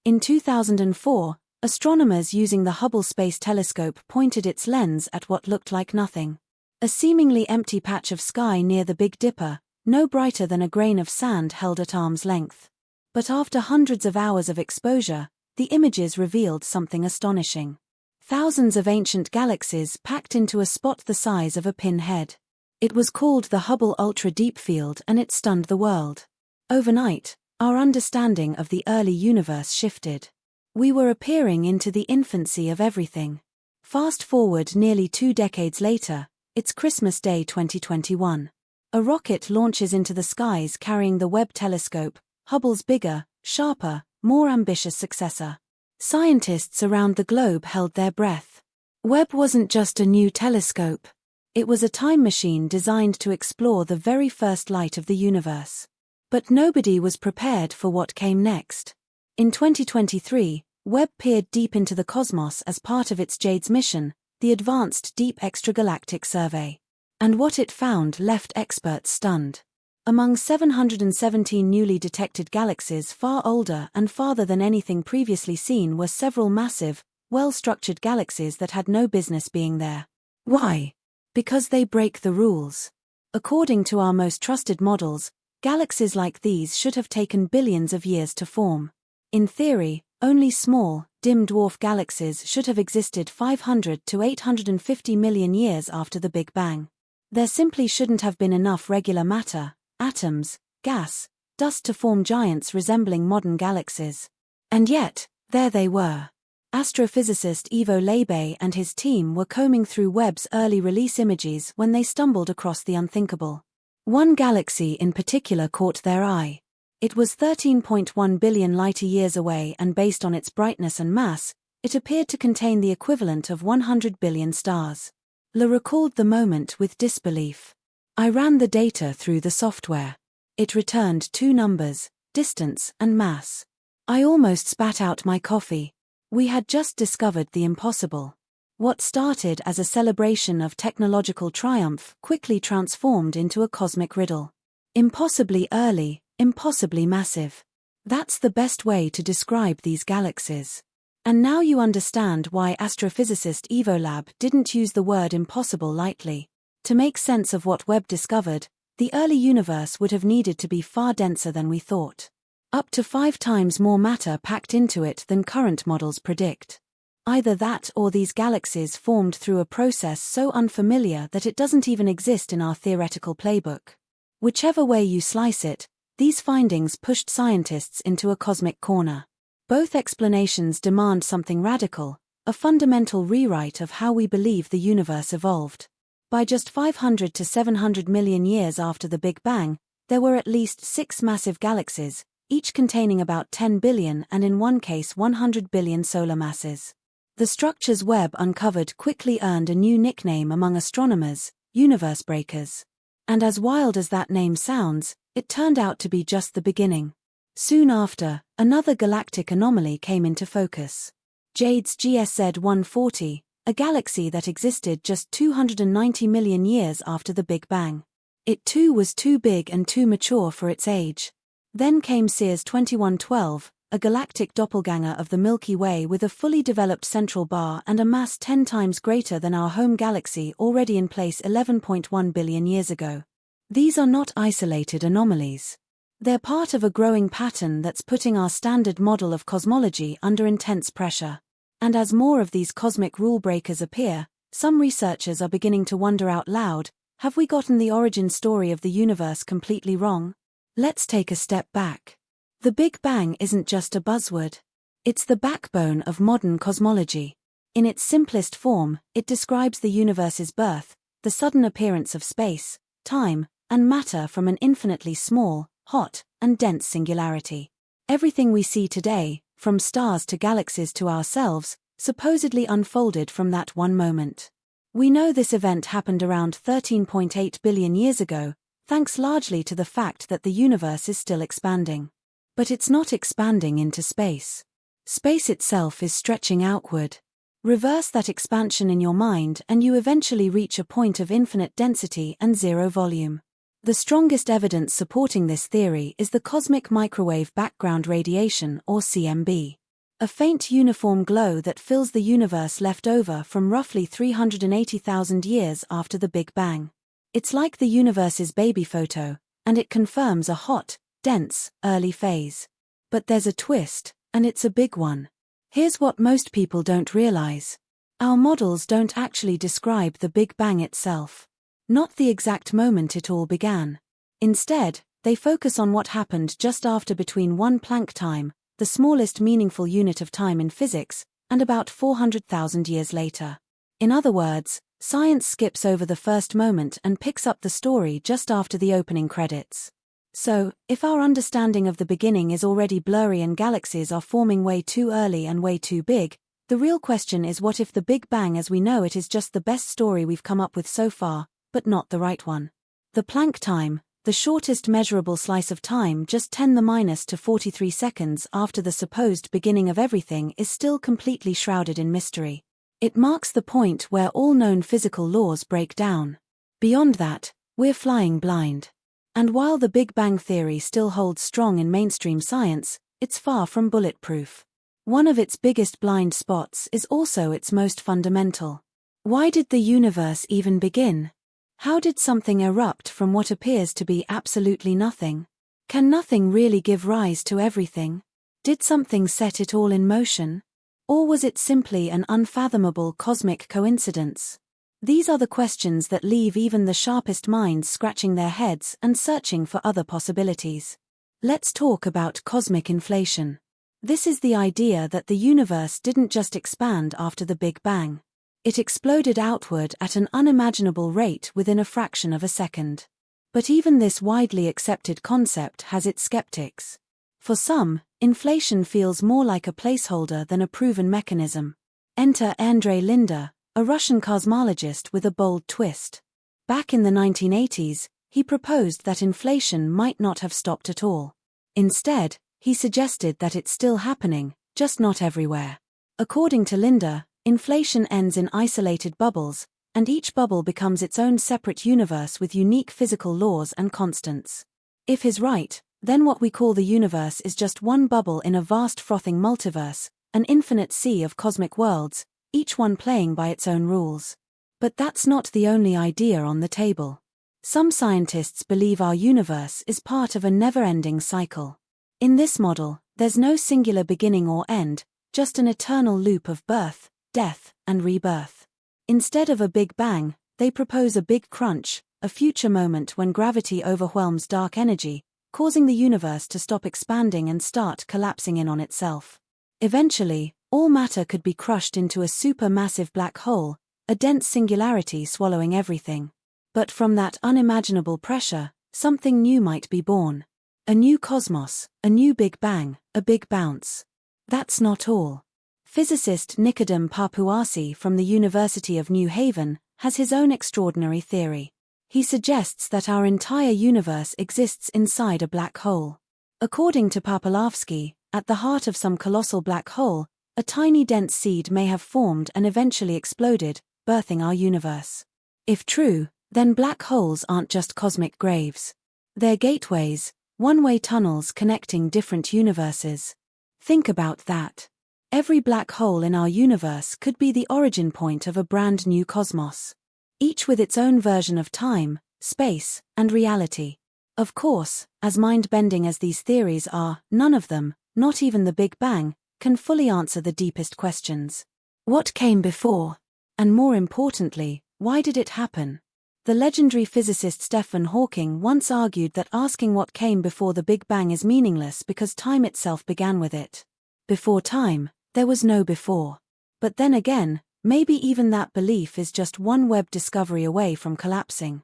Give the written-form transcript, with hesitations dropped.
In 2004, astronomers using the Hubble Space Telescope pointed its lens at what looked like nothing. A seemingly empty patch of sky near the Big Dipper, no brighter than a grain of sand held at arm's length. But after hundreds of hours of exposure, the images revealed something astonishing. Thousands of ancient galaxies packed into a spot the size of a pinhead. It was called the Hubble Ultra Deep Field, and it stunned the world. Overnight, our understanding of the early universe shifted. We were appearing into the infancy of everything. Fast forward nearly 2 decades later, it's Christmas Day 2021. A rocket launches into the skies carrying the Webb telescope, Hubble's bigger, sharper, more ambitious successor. Scientists around the globe held their breath. Webb wasn't just a new telescope. It was a time machine designed to explore the very first light of the universe. But nobody was prepared for what came next. In 2023, Webb peered deep into the cosmos as part of its JWST mission, the Advanced Deep Extragalactic Survey. And what it found left experts stunned. Among 717 newly detected galaxies far older and farther than anything previously seen were several massive, well-structured galaxies that had no business being there. Why? Because they break the rules. According to our most trusted models, galaxies like these should have taken billions of years to form. In theory, only small, dim dwarf galaxies should have existed 500 to 850 million years after the Big Bang. There simply shouldn't have been enough regular matter, atoms, gas, dust to form giants resembling modern galaxies. And yet, there they were. Astrophysicist Ivo Labe and his team were combing through Webb's early release images when they stumbled across the unthinkable. One galaxy in particular caught their eye. It was 13.1 billion light-years away, and based on its brightness and mass, it appeared to contain the equivalent of 100 billion stars. Le recalled the moment with disbelief. I ran the data through the software. It returned 2 numbers, distance and mass. I almost spat out my coffee. We had just discovered the impossible. What started as a celebration of technological triumph quickly transformed into a cosmic riddle. Impossibly early, impossibly massive. That's the best way to describe these galaxies. And now you understand why astrophysicist Ivo Labe didn't use the word impossible lightly. To make sense of what Webb discovered, the early universe would have needed to be far denser than we thought. Up to 5 times more matter packed into it than current models predict. Either that or these galaxies formed through a process so unfamiliar that it doesn't even exist in our theoretical playbook. Whichever way you slice it, these findings pushed scientists into a cosmic corner. Both explanations demand something radical, a fundamental rewrite of how we believe the universe evolved. By just 500 to 700 million years after the Big Bang, there were at least 6 massive galaxies, each containing about 10 billion and in one case 100 billion solar masses. The structures Webb uncovered quickly earned a new nickname among astronomers, universe breakers. And as wild as that name sounds, it turned out to be just the beginning. Soon after, another galactic anomaly came into focus. JWST 140, a galaxy that existed just 290 million years after the Big Bang. It too was too big and too mature for its age. Then came Sears 2112, a galactic doppelganger of the Milky Way with a fully developed central bar and a mass 10 times greater than our home galaxy already in place 11.1 billion years ago. These are not isolated anomalies. They're part of a growing pattern that's putting our standard model of cosmology under intense pressure. And as more of these cosmic rule breakers appear, some researchers are beginning to wonder out loud, have we gotten the origin story of the universe completely wrong? Let's take a step back. The Big Bang isn't just a buzzword. It's the backbone of modern cosmology. In its simplest form, it describes the universe's birth, the sudden appearance of space, time, and matter from an infinitely small, hot, and dense singularity. Everything we see today, from stars to galaxies to ourselves, supposedly unfolded from that one moment. We know this event happened around 13.8 billion years ago, thanks largely to the fact that the universe is still expanding. But it's not expanding into space. Space itself is stretching outward. Reverse that expansion in your mind and you eventually reach a point of infinite density and zero volume. The strongest evidence supporting this theory is the cosmic microwave background radiation, or CMB. A faint uniform glow that fills the universe left over from roughly 380,000 years after the Big Bang. It's like the universe's baby photo, and it confirms a hot, dense, early phase. But there's a twist, and it's a big one. Here's what most people don't realize. Our models don't actually describe the Big Bang itself. Not the exact moment it all began. Instead, they focus on what happened just after between one Planck time, the smallest meaningful unit of time in physics, and about 400,000 years later. In other words, science skips over the first moment and picks up the story just after the opening credits. So, if our understanding of the beginning is already blurry and galaxies are forming way too early and way too big, the real question is, what if the Big Bang as we know it is just the best story we've come up with so far, but not the right one? The Planck time, the shortest measurable slice of time, just 10⁻⁻⁴ seconds after the supposed beginning of everything, is still completely shrouded in mystery. It marks the point where all known physical laws break down. Beyond that, we're flying blind. And while the Big Bang theory still holds strong in mainstream science, it's far from bulletproof. One of its biggest blind spots is also its most fundamental. Why did the universe even begin? How did something erupt from what appears to be absolutely nothing? Can nothing really give rise to everything? Did something set it all in motion? Or was it simply an unfathomable cosmic coincidence? These are the questions that leave even the sharpest minds scratching their heads and searching for other possibilities. Let's talk about cosmic inflation. This is the idea that the universe didn't just expand after the Big Bang. It exploded outward at an unimaginable rate within a fraction of a second. But even this widely accepted concept has its skeptics. For some, inflation feels more like a placeholder than a proven mechanism. Enter Andrei Linder, a Russian cosmologist with a bold twist. Back in the 1980s, he proposed that inflation might not have stopped at all. Instead, he suggested that it's still happening, just not everywhere. According to Linder, inflation ends in isolated bubbles, and each bubble becomes its own separate universe with unique physical laws and constants. If he's right, then what we call the universe is just one bubble in a vast frothing multiverse, an infinite sea of cosmic worlds, each one playing by its own rules. But that's not the only idea on the table. Some scientists believe our universe is part of a never-ending cycle. In this model, there's no singular beginning or end, just an eternal loop of birth, death, and rebirth. Instead of a Big Bang, they propose a big crunch, a future moment when gravity overwhelms dark energy, causing the universe to stop expanding and start collapsing in on itself. Eventually, all matter could be crushed into a supermassive black hole, a dense singularity swallowing everything. But from that unimaginable pressure, something new might be born. A new cosmos, a new Big Bang, a big bounce. That's not all. Physicist Nicodem Papuasi from the University of New Haven has his own extraordinary theory. He suggests that our entire universe exists inside a black hole. According to Papulavsky, at the heart of some colossal black hole, a tiny dense seed may have formed and eventually exploded, birthing our universe. If true, then black holes aren't just cosmic graves. They're gateways, one-way tunnels connecting different universes. Think about that. Every black hole in our universe could be the origin point of a brand new cosmos. Each with its own version of time, space, and reality. Of course, as mind-bending as these theories are, none of them, not even the Big Bang, can fully answer the deepest questions. What came before? And more importantly, why did it happen? The legendary physicist Stephen Hawking once argued that asking what came before the Big Bang is meaningless because time itself began with it. Before time, there was no before. But then again, maybe even that belief is just one Webb discovery away from collapsing.